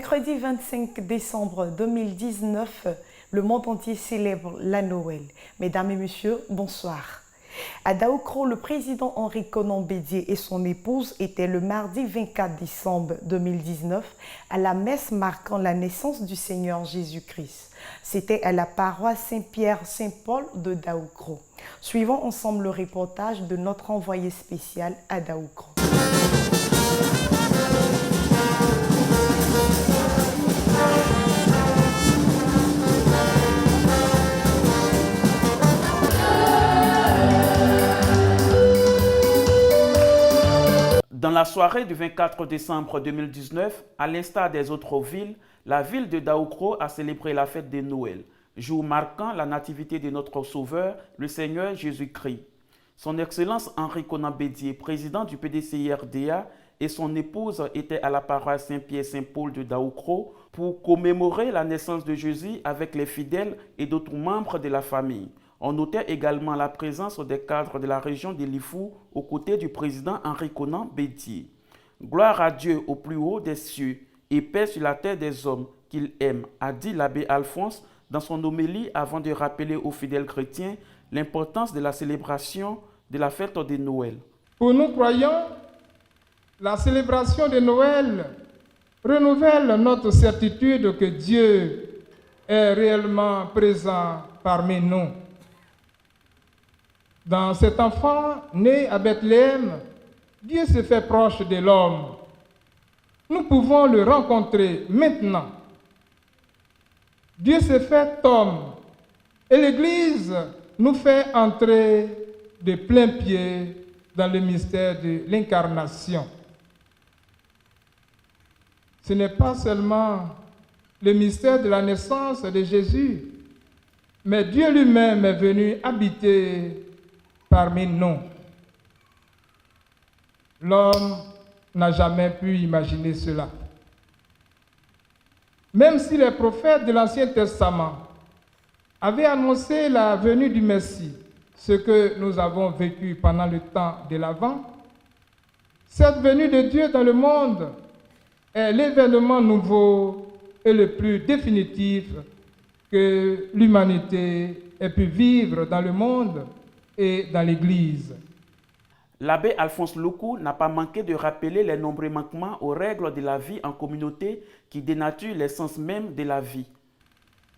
Mercredi 25 décembre 2019, le monde entier célèbre la Noël. Mesdames et messieurs, bonsoir. À Daoukro, le président Henri Konan Bédié et son épouse étaient le mardi 24 décembre 2019 à la messe marquant la naissance du Seigneur Jésus-Christ. C'était à la paroisse Saint-Pierre-Saint-Paul de Daoukro. Suivons ensemble le reportage de notre envoyé spécial à Daoukro. Dans la soirée du 24 décembre 2019, à l'instar des autres villes, la ville de Daoukro a célébré la fête de Noël, jour marquant la nativité de notre Sauveur, le Seigneur Jésus-Christ. Son Excellence Henri Konan Bédié, président du PDCI-RDA, et son épouse étaient à la paroisse Saint-Pierre-Saint-Paul de Daoukro pour commémorer la naissance de Jésus avec les fidèles et d'autres membres de la famille. On notait également la présence des cadres de la région de Lifou aux côtés du président Henri Konan Bédié. Gloire à Dieu au plus haut des cieux et paix sur la terre des hommes qu'il aime, a dit l'abbé Alphonse dans son homélie avant de rappeler aux fidèles chrétiens l'importance de la célébration de la fête de Noël. Pour nous croyants, la célébration de Noël renouvelle notre certitude que Dieu est réellement présent parmi nous. Dans cet enfant né à Bethléem, Dieu se fait proche de l'homme. Nous pouvons le rencontrer maintenant. Dieu se fait homme et l'Église nous fait entrer de plein pied dans le mystère de l'incarnation. Ce n'est pas seulement le mystère de la naissance de Jésus, mais Dieu lui-même est venu habiter parmi nous. L'homme n'a jamais pu imaginer cela. Même si les prophètes de l'Ancien Testament avaient annoncé la venue du Messie, ce que nous avons vécu pendant le temps de l'Avent, cette venue de Dieu dans le monde est l'événement nouveau et le plus définitif que l'humanité ait pu vivre dans le monde et dans l'Église. L'abbé Alphonse Loukou n'a pas manqué de rappeler les nombreux manquements aux règles de la vie en communauté qui dénaturent l'essence même de la vie.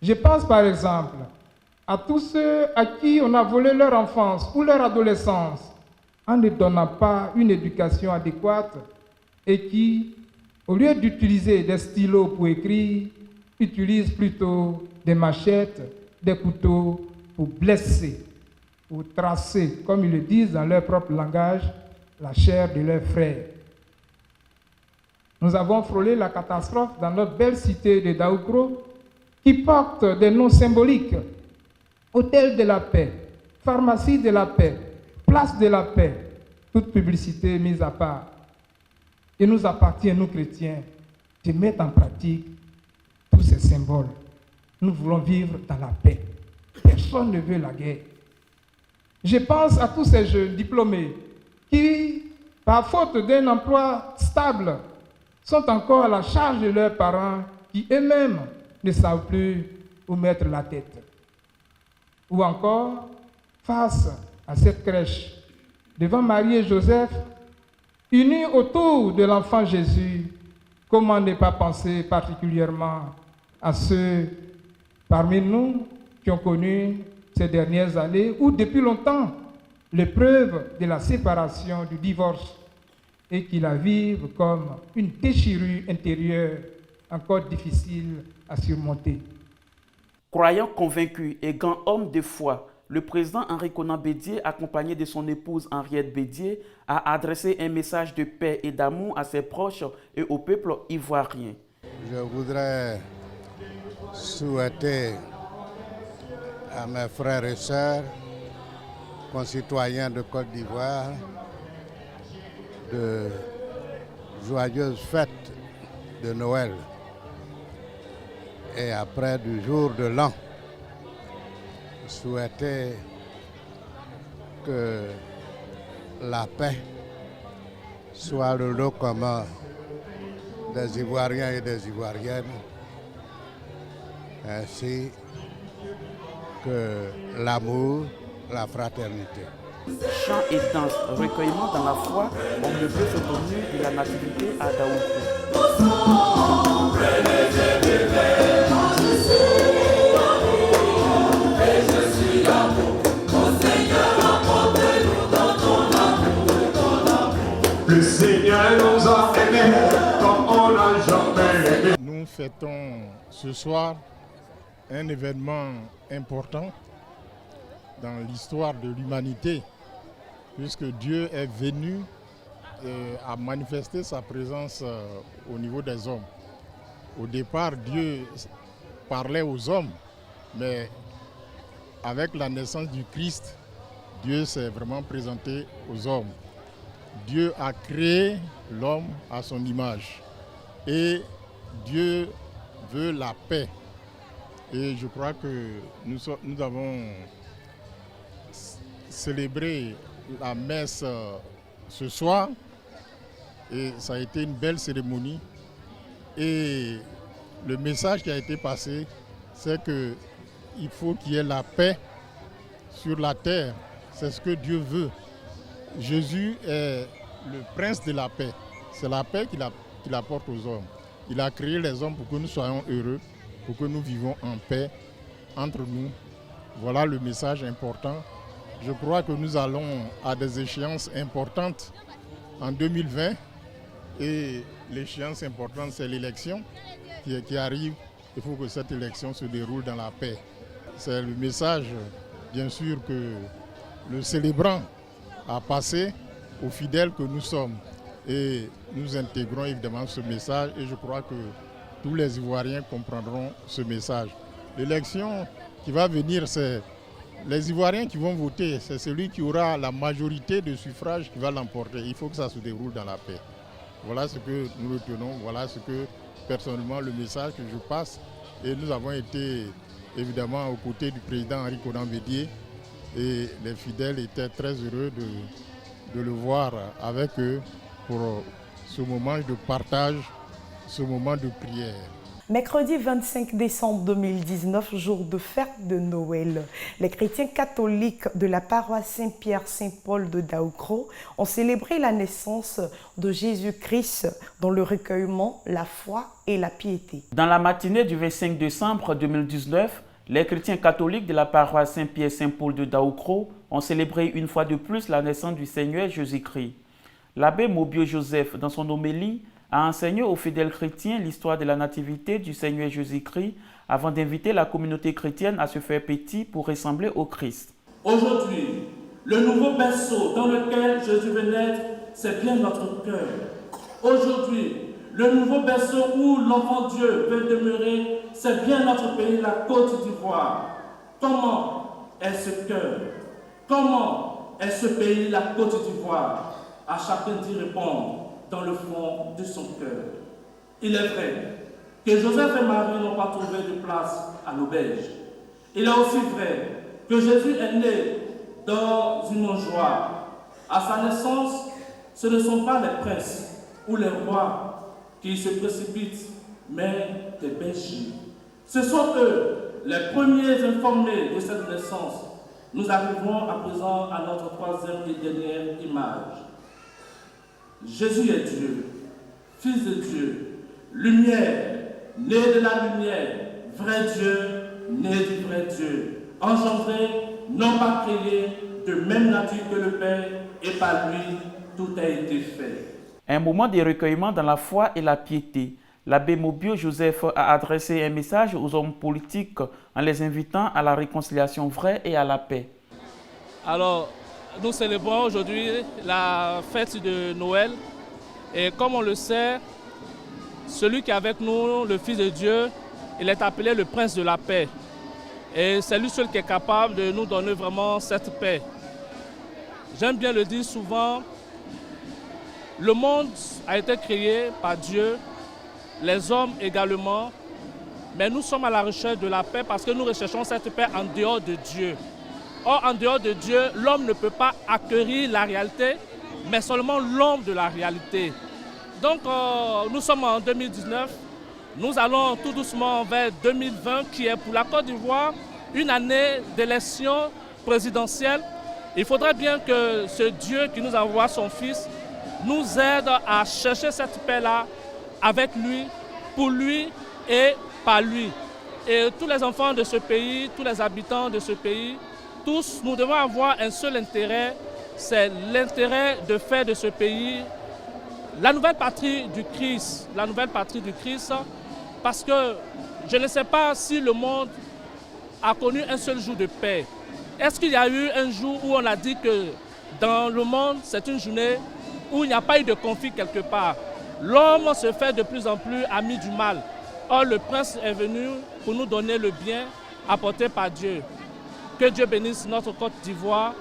Je pense par exemple à tous ceux à qui on a volé leur enfance ou leur adolescence en ne donnant pas une éducation adéquate et qui, au lieu d'utiliser des stylos pour écrire, utilisent plutôt des machettes, des couteaux pour blesser, pour tracer, comme ils le disent dans leur propre langage, la chair de leurs frères. Nous avons frôlé la catastrophe dans notre belle cité de Daoukro, qui porte des noms symboliques: Hôtel de la paix, Pharmacie de la paix, Place de la paix, toute publicité mise à part. Il nous appartient, nous chrétiens, de mettre en pratique tous ces symboles. Nous voulons vivre dans la paix. Personne ne veut la guerre. Je pense à tous ces jeunes diplômés qui, par faute d'un emploi stable, sont encore à la charge de leurs parents qui eux-mêmes ne savent plus où mettre la tête. Ou encore, face à cette crèche, devant Marie et Joseph, unis autour de l'enfant Jésus, comment ne pas penser particulièrement à ceux parmi nous qui ont connu ces dernières années ou depuis longtemps l'épreuve de la séparation, du divorce, et qui la vivent comme une déchirure intérieure encore difficile à surmonter. Croyant convaincu et grand homme de foi, le président Henri Konan Bédié, accompagné de son épouse Henriette Bédié, a adressé un message de paix et d'amour à ses proches et au peuple ivoirien. Je voudrais souhaiter à mes frères et sœurs, concitoyens de Côte d'Ivoire, de joyeuses fêtes de Noël et après du jour de l'an. Souhaiter que la paix soit le lot commun des Ivoiriens et des Ivoiriennes, ainsi que l'amour, la fraternité. Chants et danses, recueillement dans la foi, ont le bleu soutenu de la nativité à Daoukrou. Le Seigneur nous a aimés comme on n'a jamais aimé. Nous fêtons ce soir un événement important dans l'histoire de l'humanité, puisque Dieu est venu à manifester sa présence au niveau des hommes. Au départ, Dieu parlait aux hommes, mais avec la naissance du Christ, Dieu s'est vraiment présenté aux hommes. Dieu a créé l'homme à son image et Dieu veut la paix. Et je crois que nous avons célébré la messe ce soir et ça a été une belle cérémonie. Et le message qui a été passé, c'est qu'il faut qu'il y ait la paix sur la terre. C'est ce que Dieu veut. Jésus est le prince de la paix. C'est la paix qu'il apporte aux hommes. Il a créé les hommes pour que nous soyons heureux, pour que nous vivons en paix entre nous. Voilà le message important. Je crois que nous allons à des échéances importantes en 2020 et l'échéance importante, c'est l'élection qui arrive. Il faut que cette élection se déroule dans la paix. C'est le message, bien sûr, que le célébrant a passé aux fidèles que nous sommes. Et nous intégrons évidemment ce message et je crois que tous les Ivoiriens comprendront ce message. L'élection qui va venir, c'est les Ivoiriens qui vont voter, c'est celui qui aura la majorité de suffrages qui va l'emporter. Il faut que ça se déroule dans la paix. Voilà ce que nous retenons, voilà ce que personnellement le message que je passe. Et nous avons été évidemment aux côtés du président Henri Konan Bédié et les fidèles étaient très heureux de le voir avec eux pour ce moment de partage, ce moment de prière. Mercredi 25 décembre 2019, jour de fête de Noël, les chrétiens catholiques de la paroisse Saint-Pierre-Saint-Paul de Daoukrou ont célébré la naissance de Jésus-Christ dans le recueillement, la foi et la piété. Dans la matinée du 25 décembre 2019, les chrétiens catholiques de la paroisse Saint-Pierre-Saint-Paul de Daoukrou ont célébré une fois de plus la naissance du Seigneur Jésus-Christ. L'abbé Mobio Joseph, dans son homélie, a enseigné aux fidèles chrétiens l'histoire de la nativité du Seigneur Jésus-Christ avant d'inviter la communauté chrétienne à se faire petit pour ressembler au Christ. Aujourd'hui, le nouveau berceau dans lequel Jésus veut naître, c'est bien notre cœur. Aujourd'hui, le nouveau berceau où l'enfant Dieu veut demeurer, c'est bien notre pays, la Côte d'Ivoire. Comment est ce cœur? Comment est ce pays, la Côte d'Ivoire? À chacun d'y répondre dans le fond de son cœur. Il est vrai que Joseph et Marie n'ont pas trouvé de place à l'auberge. Il est aussi vrai que Jésus est né dans une mangeoire. À sa naissance, ce ne sont pas les princes ou les rois qui se précipitent, mais des bergers. Ce sont eux les premiers informés de cette naissance. Nous arrivons à présent à notre troisième et dernière image. Jésus est Dieu, Fils de Dieu, lumière, né de la lumière, vrai Dieu, né du vrai Dieu, engendré, non pas créé, de même nature que le Père, et par lui, tout a été fait. Un moment de recueillement dans la foi et la piété. L'abbé Mobio Joseph a adressé un message aux hommes politiques en les invitant à la réconciliation vraie et à la paix. Alors, nous célébrons aujourd'hui la fête de Noël et comme on le sait, celui qui est avec nous, le Fils de Dieu, il est appelé le Prince de la paix. Et c'est lui seul qui est capable de nous donner vraiment cette paix. J'aime bien le dire souvent, le monde a été créé par Dieu, les hommes également, mais nous sommes à la recherche de la paix parce que nous recherchons cette paix en dehors de Dieu. Or, en dehors de Dieu, l'homme ne peut pas acquérir la réalité, mais seulement l'homme de la réalité. Donc nous sommes en 2019, nous allons tout doucement vers 2020 qui est pour la Côte d'Ivoire une année d'élection présidentielle. Il faudrait bien que ce Dieu qui nous envoie son Fils nous aide à chercher cette paix-là avec lui, pour lui et par lui. Et tous les enfants de ce pays, tous les habitants de ce pays, tous, nous devons avoir un seul intérêt, c'est l'intérêt de faire de ce pays la nouvelle patrie du Christ, parce que je ne sais pas si le monde a connu un seul jour de paix. Est-ce qu'il y a eu un jour où on a dit que dans le monde, c'est une journée où il n'y a pas eu de conflit quelque part? L'homme se fait de plus en plus ami du mal. Or, le prince est venu pour nous donner le bien apporté par Dieu. Que Dieu bénisse notre Côte d'Ivoire,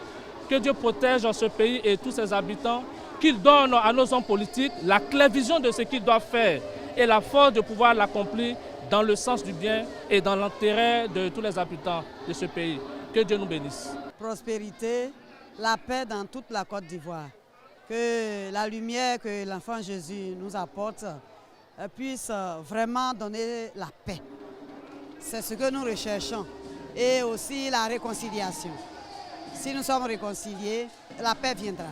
que Dieu protège ce pays et tous ses habitants, qu'il donne à nos hommes politiques la claire vision de ce qu'ils doivent faire et la force de pouvoir l'accomplir dans le sens du bien et dans l'intérêt de tous les habitants de ce pays. Que Dieu nous bénisse. Prospérité, la paix dans toute la Côte d'Ivoire. Que la lumière que l'enfant Jésus nous apporte puisse vraiment donner la paix. C'est ce que nous recherchons. Et aussi la réconciliation. Si nous sommes réconciliés, la paix viendra.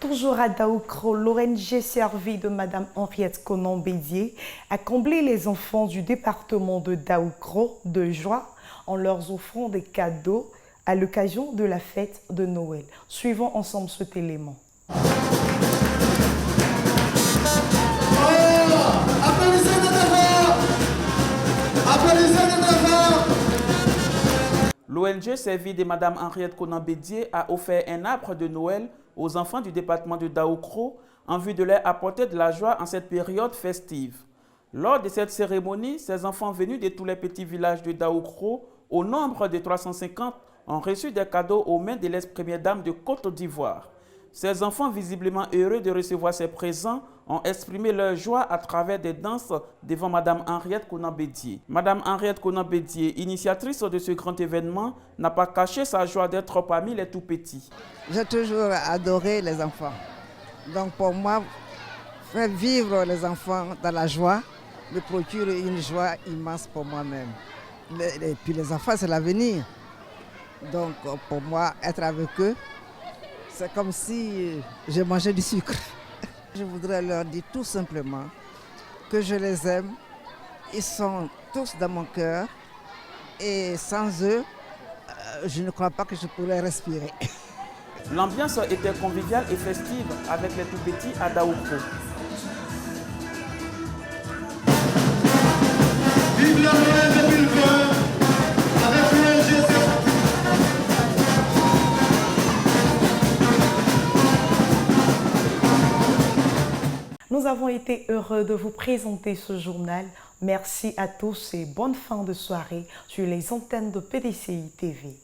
Toujours à Daoukro, l'ONG servie de Mme Henriette Konan-Bédié a comblé les enfants du département de Daoukro de joie en leur offrant des cadeaux à l'occasion de la fête de Noël. Suivons ensemble cet élément. L'ONG servie de Mme Henriette Konan-Bédié a offert un arbre de Noël aux enfants du département de Daoukro en vue de leur apporter de la joie en cette période festive. Lors de cette cérémonie, ces enfants venus de tous les petits villages de Daoukro, au nombre de 350, ont reçu des cadeaux aux mains de l'ex-première dame de Côte d'Ivoire. Ces enfants, visiblement heureux de recevoir ces présents, ont exprimé leur joie à travers des danses devant Mme Henriette Konan-Bédié. Mme Henriette Konan-Bédié, initiatrice de ce grand événement, n'a pas caché sa joie d'être parmi les tout-petits. J'ai toujours adoré les enfants. Donc pour moi, faire vivre les enfants dans la joie me procure une joie immense pour moi-même. Et puis les enfants, c'est l'avenir. Donc pour moi, être avec eux, c'est comme si je mangeais du sucre. Je voudrais leur dire tout simplement que je les aime. Ils sont tous dans mon cœur. Et sans eux, je ne crois pas que je pourrais respirer. L'ambiance était conviviale et festive avec les tout-petits à Daoukro. Vive la Noël 2020 avec l'ONG. Nous avons été heureux de vous présenter ce journal. Merci à tous et bonne fin de soirée sur les antennes de PDCI TV.